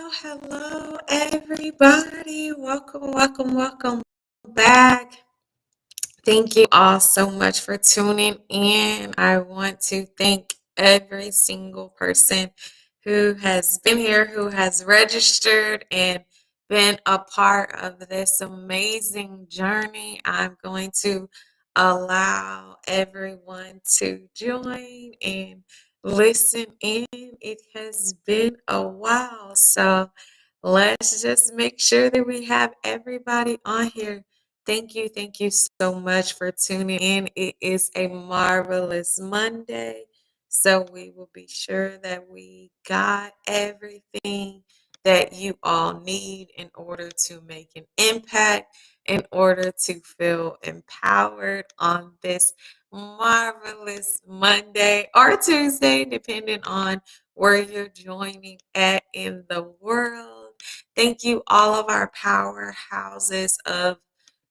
Hello, everybody. Welcome back. Thank you all so much for tuning in. I want to thank every single person who has been here, who has registered and been a part of this amazing journey. I'm going to allow everyone to join and listen in. It has been a while, so let's just make sure that we have everybody on here. Thank you so much for tuning in. It is a marvelous Monday. So we will be sure that we got everything that you all need in order to make an impact, in order to feel empowered on this marvelous Monday or Tuesday, depending on where you're joining at in the world. Thank you, all of our powerhouses of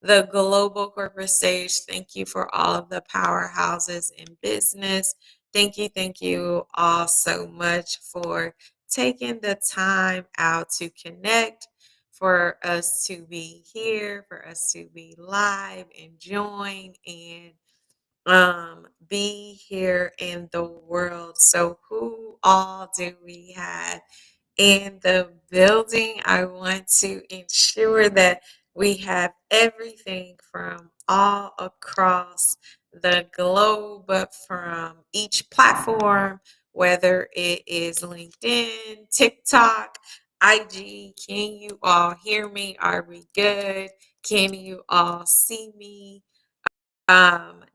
the global corporate stage. Thank you for all of the powerhouses in business. Thank you all so much for taking the time out to connect, for us to be here, for us to be live and join and be here in the world. So who all do we have in the building? I want to ensure that we have everything from all across the globe, from each platform, whether it is LinkedIn, TikTok, IG. Can you all hear me? Are we good? Can you all see me?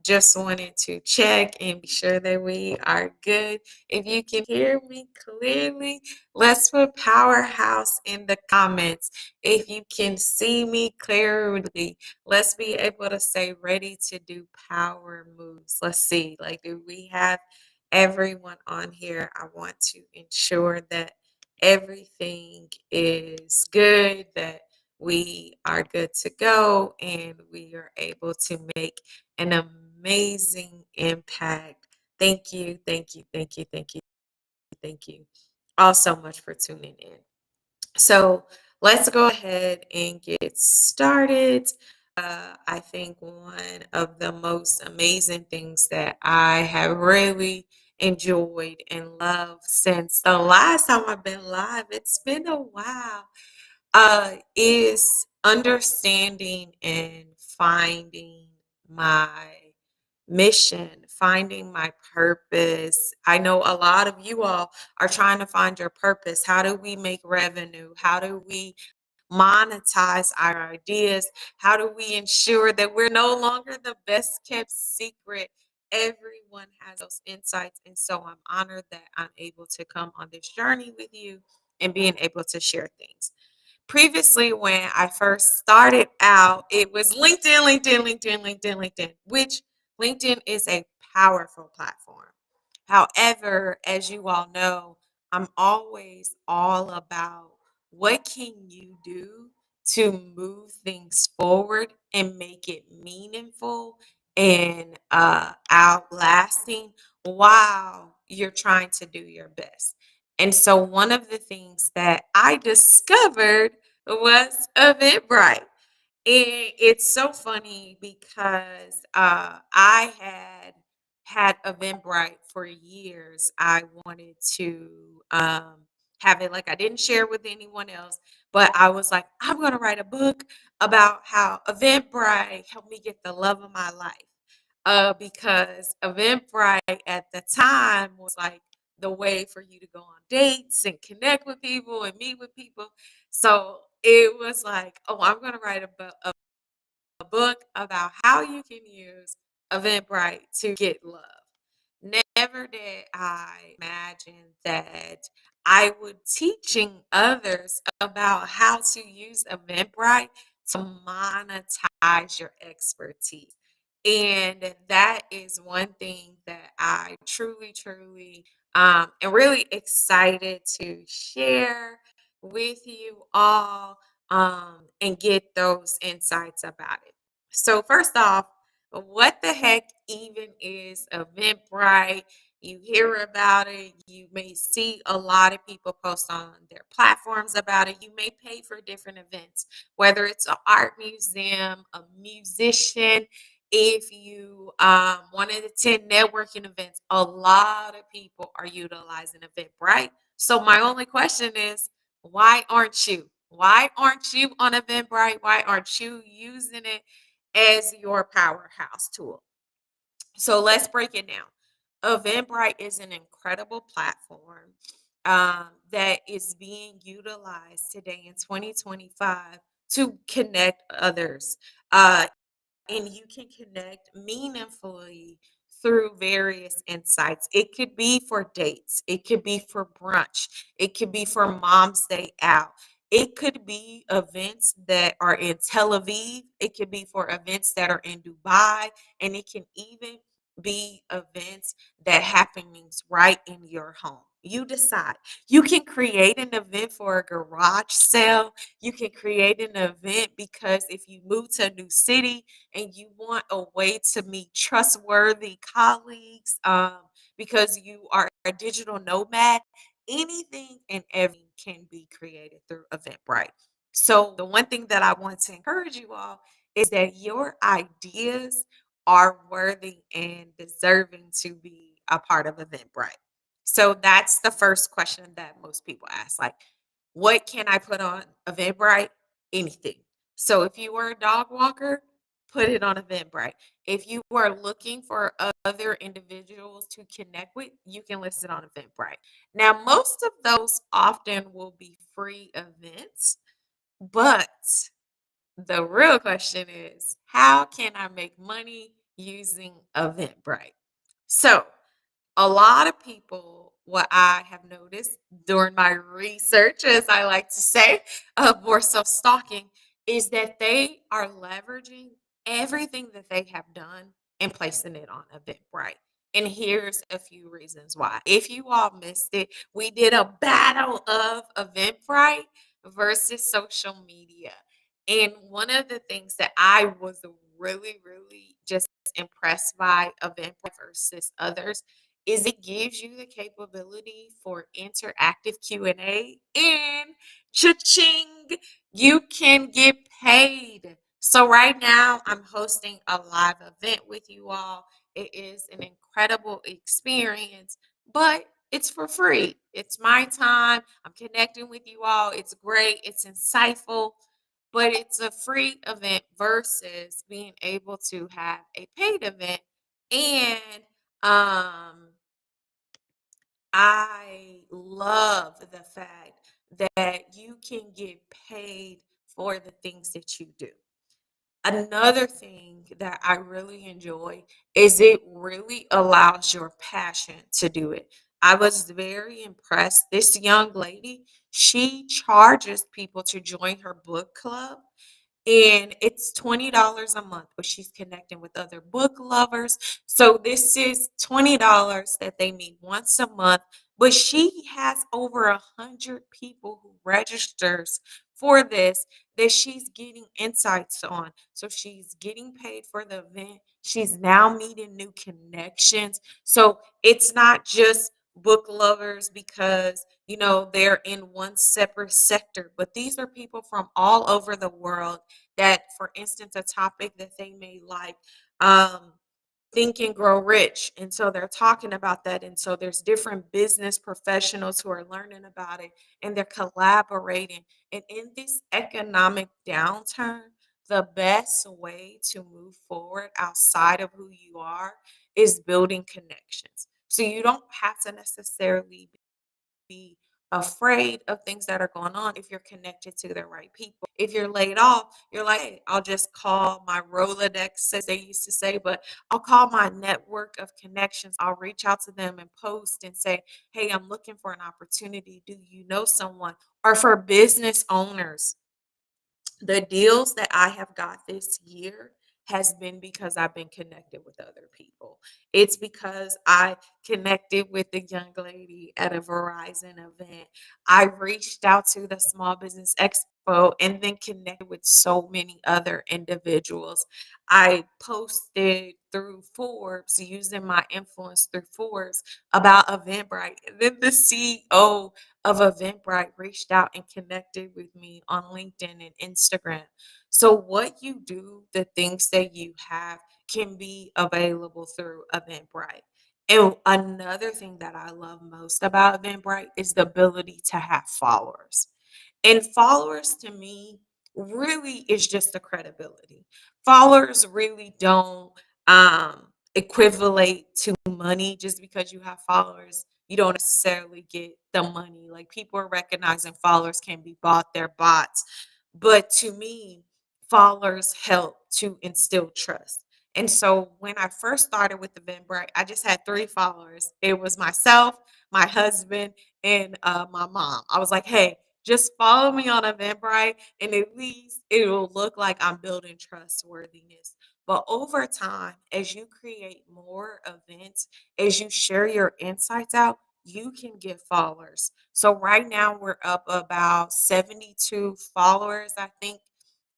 Just wanted to check and be sure that we are good. If you can hear me clearly, let's put powerhouse in the comments. If you can see me clearly, let's be able to say ready to do power moves. Let's see, like, do we have everyone on here? I want to ensure that everything is good, that we are good to go, and we are able to make an amazing impact. Thank you all so much for tuning in. So let's go ahead and get started. I think one of the most amazing things that I have really enjoyed and loved since the last time I've been live, it's been a while, is understanding and finding my mission, finding my purpose. I know a lot of you all are trying to find your purpose. How do we make revenue? How do we monetize our ideas? How do we ensure that we're no longer the best kept secret? Everyone has those insights. And so I'm honored that I'm able to come on this journey with you and being able to share things. Previously, when I first started out, it was LinkedIn, which LinkedIn is a powerful platform. However, as you all know, I'm always all about what can you do to move things forward and make it meaningful and outlasting while you're trying to do your best. And so one of the things that I discovered was Eventbrite. It's so funny because I had Eventbrite for years. I wanted to have it, like, I didn't share with anyone else, but I was like, I'm going to write a book about how Eventbrite helped me get the love of my life. Because Eventbrite at the time was like the way for you to go on dates and connect with people and meet with people. So it was like, oh, I'm going to write a book about how you can use Eventbrite to get love. Never did I imagine that I would teaching others about how to use Eventbrite to monetize your expertise. And that is one thing that I truly am really excited to share with you all, and get those insights about it. So first off, what the heck even is Eventbrite? You hear about it. You may see a lot of people post on their platforms about it. You may pay for different events, whether it's an art museum, a musician, if you want to attend networking events. A lot of people are utilizing Eventbrite. So my only question is, why aren't you? Why aren't you on Eventbrite? Why aren't you using it as your powerhouse tool? So let's break it down. Eventbrite is an incredible platform that is being utilized today in 2025 to connect others. And you can connect meaningfully through various insights. It could be for dates, it could be for brunch, it could be for mom's day out. It could be events that are in Tel Aviv. It could be for events that are in Dubai. And it can even be events that happenings right in your home. You decide. You can create an event for a garage sale. You can create an event because if you move to a new city, and you want a way to meet trustworthy colleagues because you are a digital nomad, anything and everything can be created through Eventbrite. So, the one thing that I want to encourage you all is that your ideas are worthy and deserving to be a part of Eventbrite. So, that's the first question that most people ask, like, what can I put on Eventbrite? Anything. So, if you were a dog walker, put it on Eventbrite. If you are looking for other individuals to connect with, you can list it on Eventbrite. Now, most of those often will be free events, but the real question is, how can I make money using Eventbrite? So, a lot of people, what I have noticed during my research, as I like to say, more so stalking, is that they are leveraging everything that they have done and placing it on Eventbrite. And here's a few reasons why. If you all missed it, we did a battle of Eventbrite versus social media. And one of the things that I was really just impressed by Eventbrite versus others is it gives you the capability for interactive Q&A and cha-ching, you can get paid. So right now I'm hosting a live event with you all. It is an incredible experience, but it's for free. It's my time. I'm connecting with you all. It's great. It's insightful, but it's a free event versus being able to have a paid event. And I love the fact that you can get paid for the things that you do. Another thing that I really enjoy is it really allows your passion to do it. I was very impressed. This young lady, she charges people to join her book club, and it's $20 a month, but she's connecting with other book lovers. So this is $20 that they meet once a month, but she has over 100 people who registers for this that she's getting insights on. So she's getting paid for the event. She's now meeting new connections. So it's not just book lovers because they're in one separate sector, but these are people from all over the world that, for instance, a topic that they may like, um, Think and Grow Rich. And so they're talking about that. And so there's different business professionals who are learning about it and they're collaborating. And in this economic downturn, the best way to move forward outside of who you are is building connections. So you don't have to necessarily be afraid of things that are going on if you're connected to the right people. If you're laid off, you're like, hey, I'll just call my Rolodex, as they used to say, but I'll call my network of connections. I'll reach out to them and post and say, hey, I'm looking for an opportunity. Do you know someone? Or for business owners, the deals that I have got this year has been because I've been connected with other people. It's because I connected with the young lady at a Verizon event. I reached out to the Small Business Expo and then connected with so many other individuals. I posted through Forbes, using my influence through Forbes about Eventbrite. And then the CEO of Eventbrite reached out and connected with me on LinkedIn and Instagram. So, what you do, the things that you have, can be available through Eventbrite. And another thing that I love most about Eventbrite is the ability to have followers. And followers to me really is just the credibility. Followers really don't equivalate to money. Just because you have followers, you don't necessarily get the money. Like, people are recognizing followers can be bought, they're bots. But to me, followers help to instill trust. And so when I first started with Eventbrite, I just had 3 followers. It was myself, my husband, and my mom. I was like, hey, just follow me on Eventbrite, and at least it will look like I'm building trustworthiness. But over time, as you create more events, as you share your insights out, you can get followers. So right now we're up about 72 followers, I think,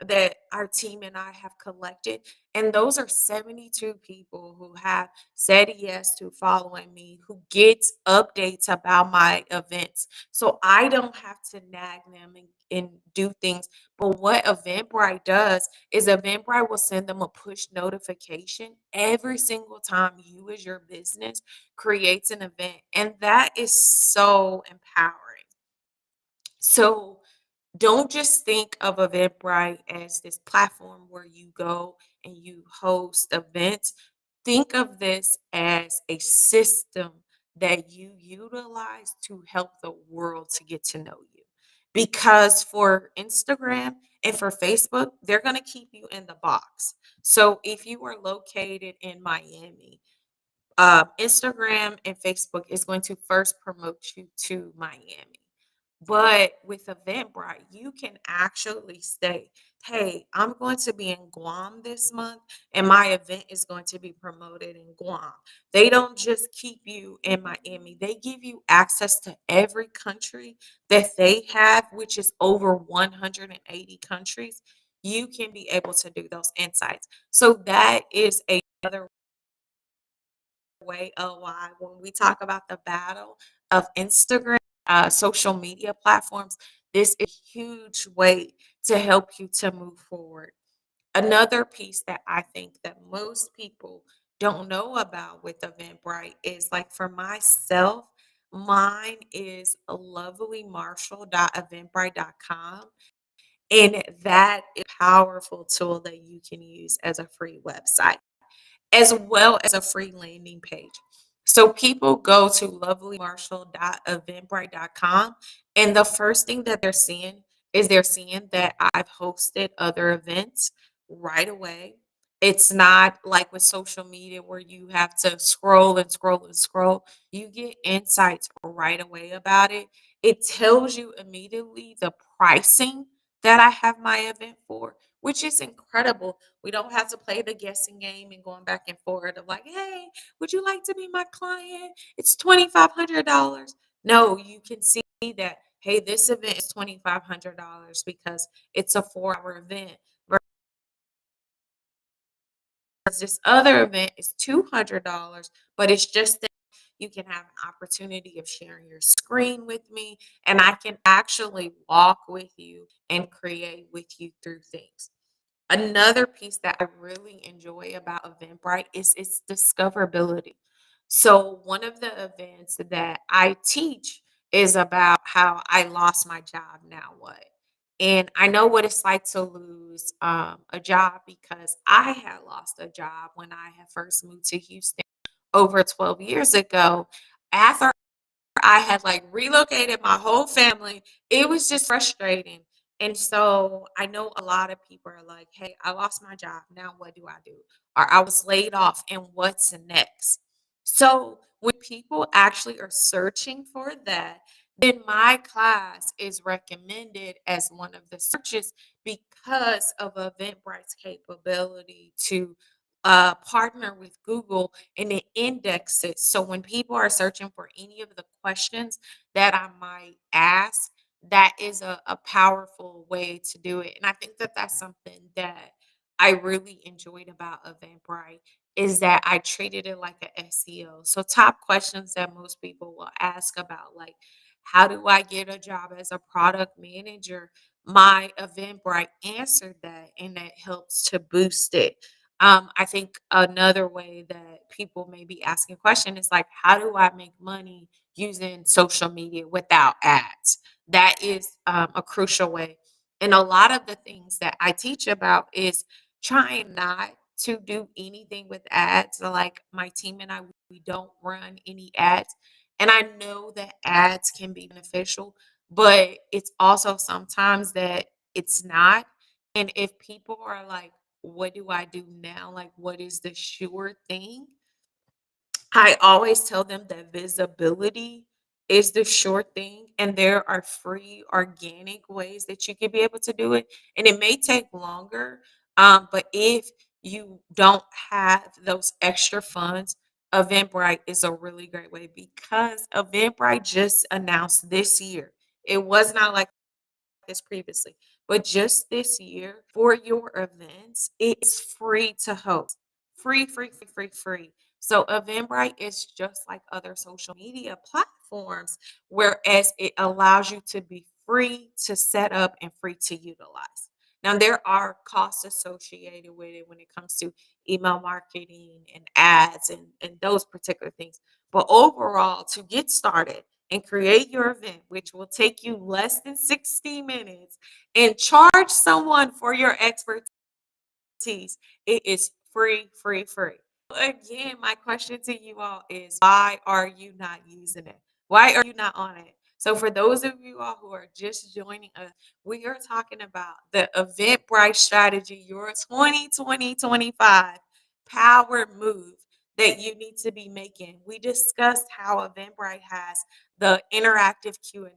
that our team and I have collected. And those are 72 people who have said yes to following me, who gets updates about my events. So I don't have to nag them and do things. But what Eventbrite does is Eventbrite will send them a push notification every single time you, as your business, creates an event. And that is so empowering. So don't just think of Eventbrite as this platform where you go and you host events. Think of this as a system that you utilize to help the world to get to know you. Because for Instagram and for Facebook, they're going to keep you in the box. So if you are located in Miami, Instagram and Facebook is going to first promote you to Miami. But with Eventbrite, you can actually say, hey, I'm going to be in Guam this month, and my event is going to be promoted in Guam. They don't just keep you in Miami, they give you access to every country that they have, which is over 180 countries. You can be able to do those insights. So that is another way of why when we talk about the battle of Instagram, social media platforms, this is a huge way to help you to move forward. Another piece that I think that most people don't know about with Eventbrite is, like, for myself, mine is lovelymarshall.eventbrite.com. And that is a powerful tool that you can use as a free website, as well as a free landing page. So people go to lovelymarshall.eventbrite.com, and the first thing that they're seeing is they're seeing that I've hosted other events right away. It's not like with social media where you have to scroll and scroll and scroll. You get insights right away about it. It tells you immediately the pricing that I have my event for, which is incredible. We don't have to play the guessing game and going back and forth of like, hey, would you like to be my client? It's $2,500. No, you can see that, hey, this event is $2,500 because it's a 4 hour event. Versus this other event is $200, but it's just that you can have an opportunity of sharing your screen with me, and I can actually walk with you and create with you through things. Another piece that I really enjoy about Eventbrite is its discoverability. So, one of the events that I teach is about how I lost my job. Now what? And I know what it's like to lose a job because I had lost a job when I had first moved to Houston over 12 years ago. After I had, like, relocated my whole family. It was just frustrating. And so I know a lot of people are like, hey, I lost my job. Now what do I do? Or I was laid off, and what's next? So when people actually are searching for that, then my class is recommended as one of the searches because of Eventbrite's capability to partner with Google and it indexes it. So when people are searching for any of the questions that I might ask, that is a powerful way to do it. And I think that that's something that I really enjoyed about Eventbrite is that I treated it like a SEO. So top questions that most people will ask about, like, how do I get a job as a product manager? My Eventbrite answered that, and that helps to boost it. I think another way that people may be asking question is like, how do I make money using social media without ads? That is a crucial way. And a lot of the things that I teach about is trying not to do anything with ads. So, like my team and I, we don't run any ads. And I know that ads can be beneficial, but it's also sometimes that it's not. And if people are like, what do I do now? Like, what is the sure thing? I always tell them that visibility is the sure thing, and there are free organic ways that you can be able to do it. And it may take longer, but if you don't have those extra funds, Eventbrite is a really great way because Eventbrite just announced this year. It was not like this previously, but just this year for your events, it's free to host. Free, free, free, free, free. So Eventbrite is just like other social media platforms, whereas it allows you to be free to set up and free to utilize. Now there are costs associated with it when it comes to email marketing and ads and those particular things. But overall, to get started, and create your event, which will take you less than 60 minutes, and charge someone for your expertise. It is free, free, free. Again, my question to you all is why are you not using it? Why are you not on it? So, for those of you all who are just joining us, we are talking about the Eventbrite strategy, your 2020-25 power move that you need to be making. We discussed how Eventbrite has the interactive Q&A.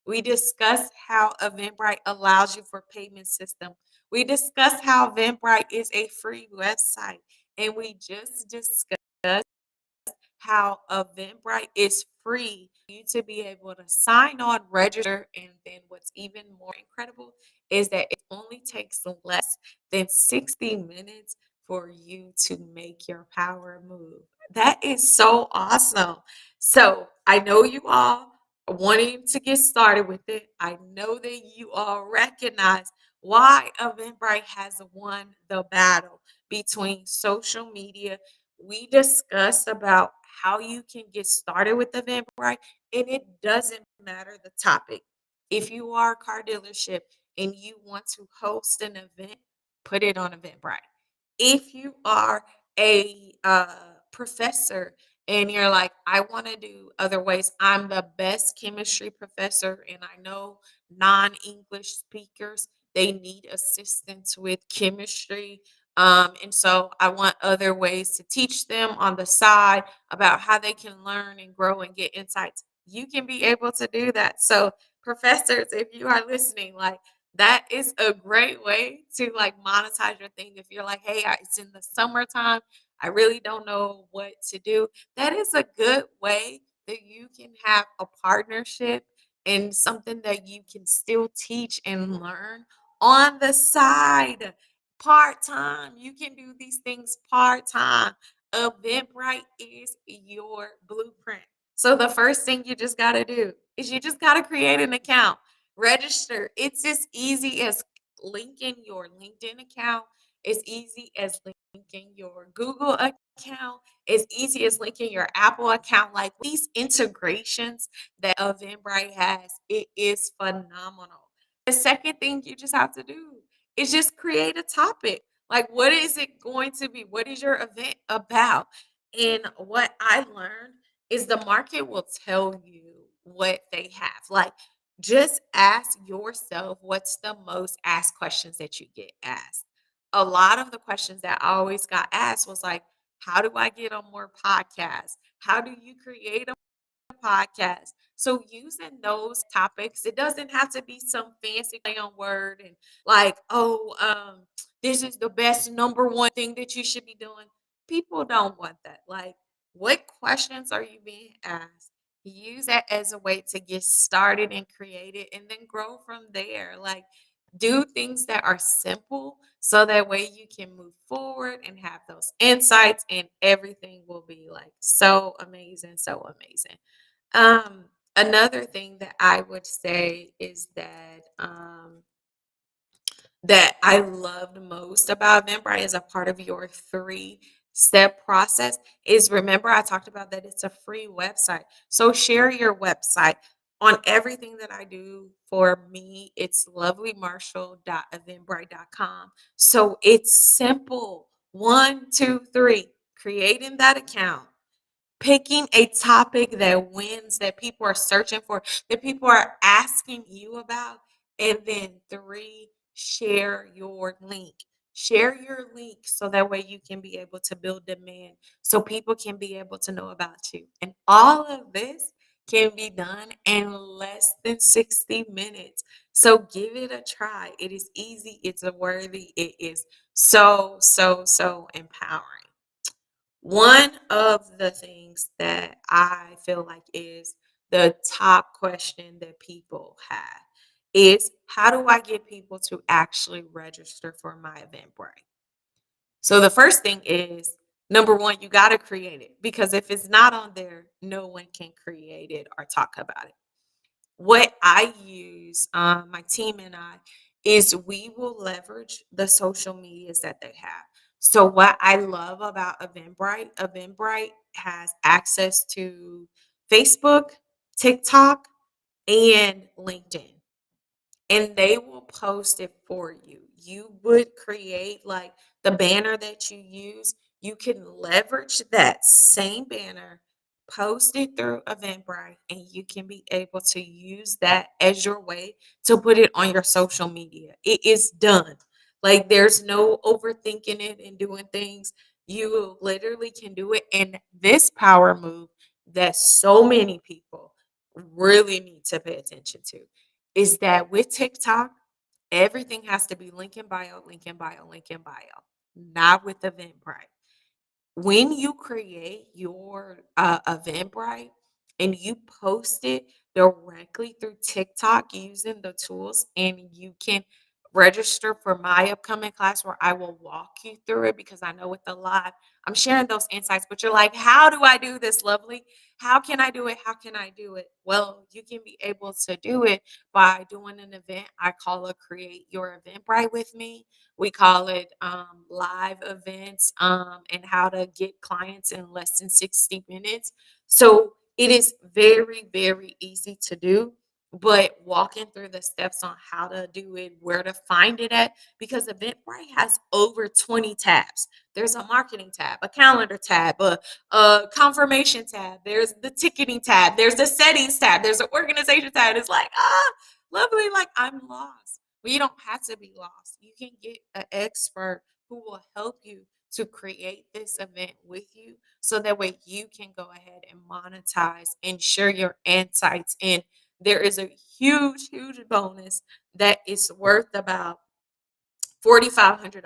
We discussed how Eventbrite allows you for payment system. We discussed how Eventbrite is a free website, and we just discussed how Eventbrite is free for you to be able to sign on, register, and then what's even more incredible is that it only takes less than 60 minutes for you to make your power move. That is so awesome. So I know you all are wanting to get started with it. I know that you all recognize why Eventbrite has won the battle between social media. We discussed about how you can get started with Eventbrite, and it doesn't matter the topic. If you are a car dealership and you want to host an event, put it on Eventbrite. If you are a professor and you're like, I want to do other ways, I'm the best chemistry professor, and I know non English speakers, they need assistance with chemistry. And so I want other ways to teach them on the side about how they can learn and grow and get insights. You can be able to do that. So, professors, if you are listening, like, that is a great way to like monetize your thing. If you're like, hey, it's in the summertime, I really don't know what to do. That is a good way that you can have a partnership and something that you can still teach and learn on the side part time. You can do these things part time. Eventbrite is your blueprint. So the first thing you just got to do is you just got to create an account, register. It's as easy as linking your LinkedIn account, as easy as linking your Google account, as easy as linking your Apple account. Like these integrations that Eventbrite has, it is phenomenal. The second thing you just have to do is just create a topic. Like, what is it going to be? What is your event about? And what I learned is the market will tell you what they have. Like, just ask yourself what's the most asked questions that you get asked. A lot of the questions that I always got asked was like, how do I get on more podcasts? How do you create podcast. So using those topics, it doesn't have to be some fancy play on word and like, oh, this is the best number one thing that you should be doing. People don't want that. Like, what questions are you being asked? Use that as a way to get started and create it and then grow from there. Like Do things that are simple so that way you can move forward and have those insights and everything will be like so amazing, so amazing. Another thing that I would say is that I loved most about Eventbrite as a part of your three-step process is, remember I talked about that it's a free website. So share your website. On everything that I do for me, it's lovelymarshall.eventbrite.com. So it's simple. One, two, three. Creating that account, picking a topic that wins, that people are searching for, that people are asking you about, and then three, share your link. Share your link so that way you can be able to build demand, so people can be able to know about you. And all of this can be done in less than 60 minutes. So give it a try. It is easy, it's a worthy, it is so, so, so empowering. One of the things that I feel like is the top question that people have is, how do I get people to actually register for my Eventbrite? So the first thing is, number one, you got to create it, because if it's not on there, no one can create it or talk about it. What I use, my team and I, is we will leverage the social medias that they have. So what I love about Eventbrite has access to Facebook, TikTok, and LinkedIn, and they will post it for you. You would create like the banner that you use, you can leverage that same banner, post it through Eventbrite, and you can be able to use that as your way to put it on your social media. It is done. Like, there's no overthinking it and doing things. You literally can do it. And this power move that so many people really need to pay attention to is that with TikTok, everything has to be link in bio, link in bio, link in bio, not with Eventbrite. When you create your Eventbrite and you post it directly through TikTok using the tools, and you can register for my upcoming class where I will walk you through it, because I know with the live, I'm sharing those insights, but you're like, how do I do this, Lovely? How can I do it? How can I do it? Well, you can be able to do it by doing an event I call a Create Your Eventbrite with me. We call it live events, and how to get clients in less than 60 minutes. So it is very, very easy to do, but walking through the steps on how to do it, where to find it at, because Eventbrite has over 20 tabs. There's a marketing tab, a calendar tab, a confirmation tab, there's the ticketing tab, there's the settings tab, there's an organization tab. It's like, Lovely, like I'm lost. But you don't have to be lost. You can get an expert who will help you to create this event with you, so that way you can go ahead and monetize and share your insights. And there is a huge, huge bonus that is worth about $4,500.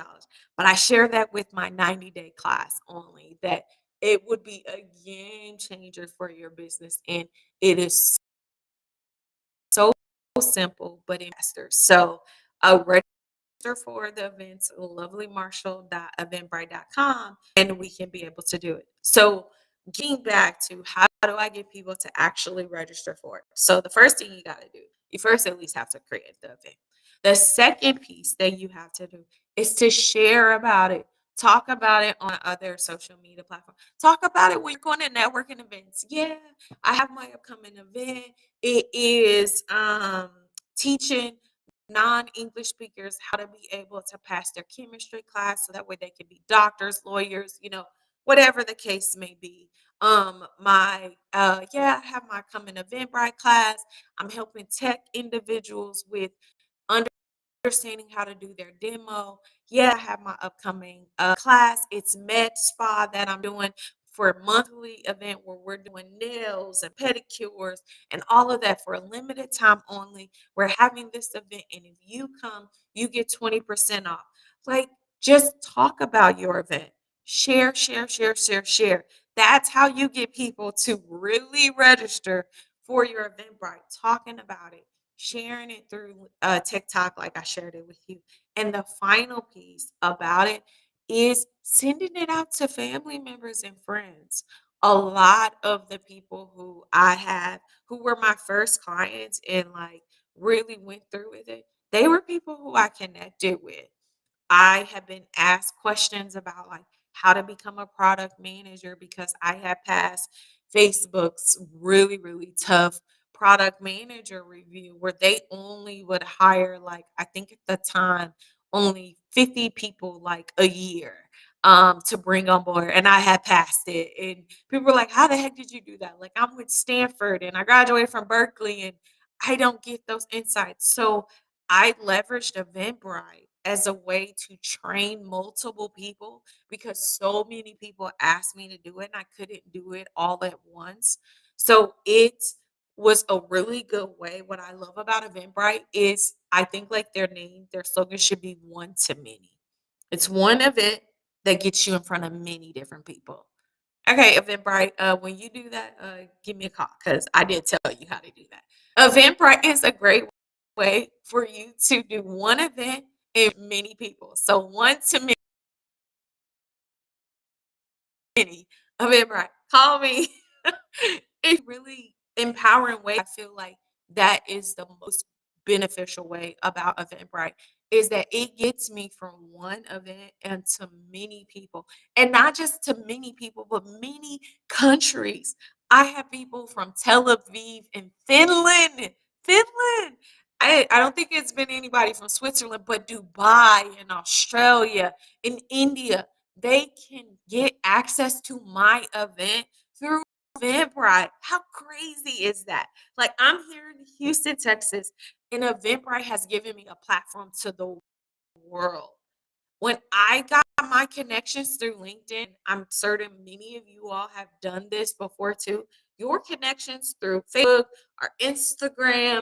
But I share that with my 90-day class only, that it would be a game changer for your business. And it is so simple, but investor. So register for the events, lovelymarshall.eventbrite.com, and we can be able to do it. So getting back to, how do I get people to actually register for it? So the first thing you got to do, you first at least have to create the event. The second piece that you have to do is to share about it. Talk about it on other social media platforms. Talk about it when you're going to networking events. Yeah, I have my upcoming event. It is teaching non-English speakers how to be able to pass their chemistry class, so that way they can be doctors, lawyers, whatever the case may be. My Yeah, I have my coming Eventbrite class. I'm helping tech individuals with understanding how to do their demo. Yeah, I have my upcoming class. It's Med Spa that I'm doing for a monthly event where we're doing nails and pedicures and all of that for a limited time only. We're having this event, and if you come, you get 20% off. Like, just talk about your event. Share, share, share, share, share. That's how you get people to really register for your Eventbrite, talking about it, sharing it through TikTok, like I shared it with you. And the final piece about it is sending it out to family members and friends. A lot of the people who I have, who were my first clients and like really went through with it, they were people who I connected with. I have been asked questions about like how to become a product manager because I had passed Facebook's really, really tough product manager review where they only would hire like I think at the time only 50 people like a year to bring on board and I had passed it and people were like how the heck did you do that? Like I'm with Stanford and I graduated from Berkeley and I don't get those insights. So I leveraged Eventbrite as a way to train multiple people because so many people asked me to do it and I couldn't do it all at once. So it was a really good way. What I love about Eventbrite is I think like their name, their slogan should be one to many. It's one event that gets you in front of many different people. Okay, Eventbrite, when you do that, give me a call because I did tell you how to do that. Eventbrite is a great way for you to do one event and many people. So one to many Eventbrite. Call me. It's really empowering way. I feel like that is the most beneficial way about Eventbrite is that it gets me from one event and to many people. And not just to many people, but many countries. I have people from Tel Aviv and Finland. Finland. I don't think it's been anybody from Switzerland, but Dubai and Australia and India. They can get access to my event through Eventbrite. How crazy is that? Like I'm here in Houston, Texas, and Eventbrite has given me a platform to the world. When I got my connections through LinkedIn, I'm certain many of you all have done this before too. Your connections through Facebook or Instagram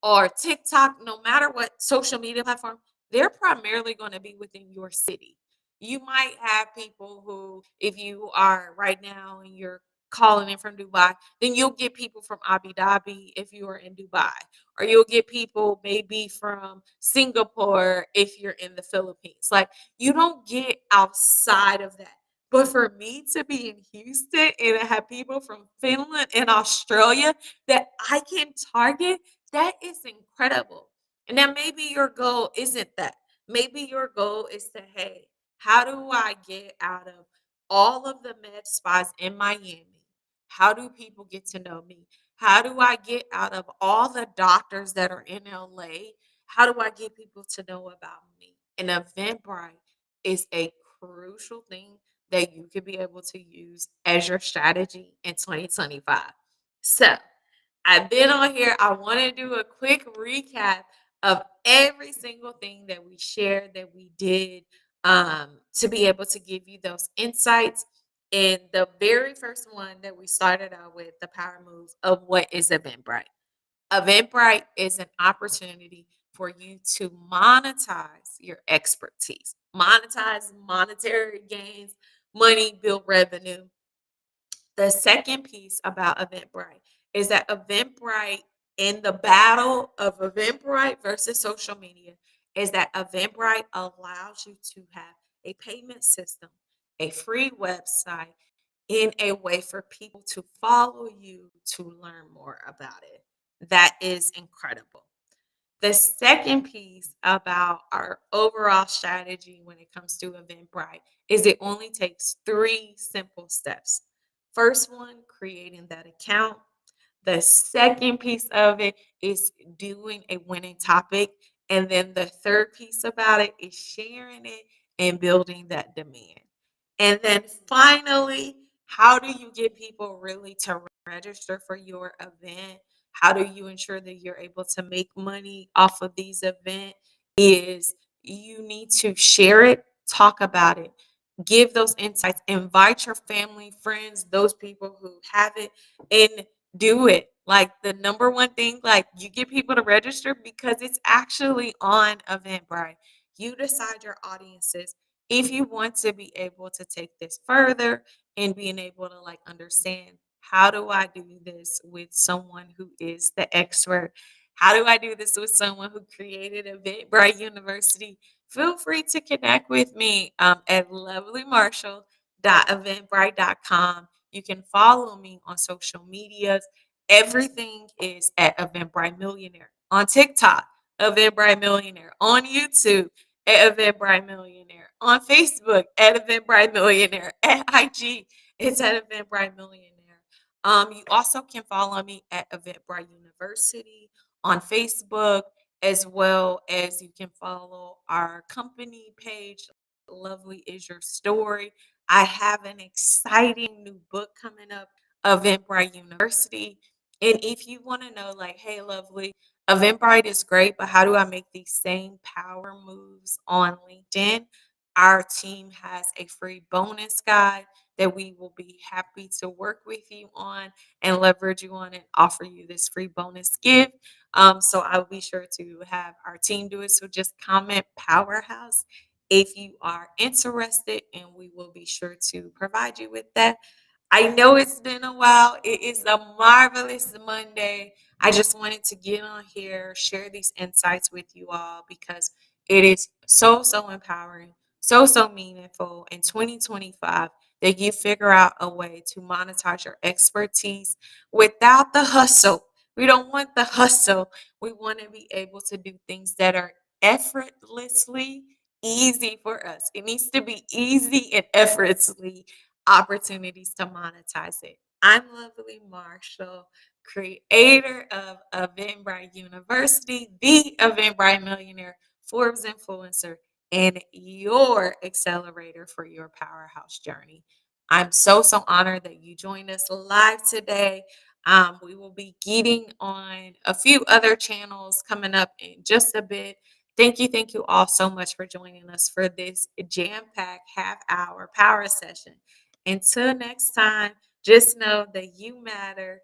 or TikTok, no matter what social media platform, they're primarily going to be within your city. You might have people who, if you are right now and you're calling in from Dubai, then you'll get people from Abu Dhabi if you are in Dubai, or you'll get people maybe from Singapore if you're in the Philippines. Like you don't get outside of that. But for me to be in Houston and have people from Finland and Australia that I can target, that is incredible. And now maybe your goal isn't that. Maybe your goal is to, hey, how do I get out of all of the med spas in Miami? How do people get to know me? How do I get out of all the doctors that are in LA? How do I get people to know about me? And Eventbrite is a crucial thing that you could be able to use as your strategy in 2025. So, I've been on here. I want to do a quick recap of every single thing that we shared, that we did, to be able to give you those insights. And the very first one that we started out with, the power moves of what is Eventbrite. Eventbrite is an opportunity for you to monetize your expertise, monetize monetary gains, money, build revenue. The second piece about Eventbrite is that Eventbrite, in the battle of Eventbrite versus social media, is that Eventbrite allows you to have a payment system, a free website, in a way for people to follow you to learn more about it. That is incredible. The second piece about our overall strategy when it comes to Eventbrite is it only takes three simple steps. First one, creating that account. The second piece of it is doing a winning topic. And then the third piece about it is sharing it and building that demand. And then finally, how do you get people really to register for your event? How do you ensure that you're able to make money off of these events? Is you need to share it, talk about it, give those insights, invite your family, friends, those people who have it, and do it. Like the number one thing, like you get people to register because it's actually on Eventbrite. You decide your audiences. If you want to be able to take this further and being able to like understand how do I do this with someone who is the expert? how do I do this with someone who created Eventbrite University? Feel free to connect with me at lovelymarshall.eventbrite.com. You can follow me on social medias. Everything is at Eventbrite Millionaire. On TikTok, Eventbrite Millionaire. On YouTube, at Eventbrite Millionaire. On Facebook, at Eventbrite Millionaire. At IG, it's at Eventbrite Millionaire. You also can follow me at Eventbrite University on Facebook, as well as you can follow our company page. Lovely is your story. I have an exciting new book coming up, Eventbrite University. And if you want to know, like, hey, Lovely, Eventbrite is great, but how do I make these same power moves on LinkedIn? Our team has a free bonus guide that we will be happy to work with you on and leverage you on and offer you this free bonus gift. So I'll be sure to have our team do it. So just comment Powerhouse if you are interested, and we will be sure to provide you with that. I know it's been a while. It is a marvelous Monday. I just wanted to get on here, share these insights with you all because it is so, so empowering, so, so meaningful in 2025 that you figure out a way to monetize your expertise without the hustle. We don't want the hustle. We want to be able to do things that are effortlessly easy for us. It needs to be easy and effortlessly opportunities to monetize it. I'm Lovely Marshall, creator of Eventbrite University, the Eventbrite Millionaire, Forbes influencer, and your accelerator for your powerhouse journey. I'm so, so honored that you joined us live today. We will be getting on a few other channels coming up in just a bit. Thank you all so much for joining us for this jam packed half hour power session. Until next time, just know that you matter.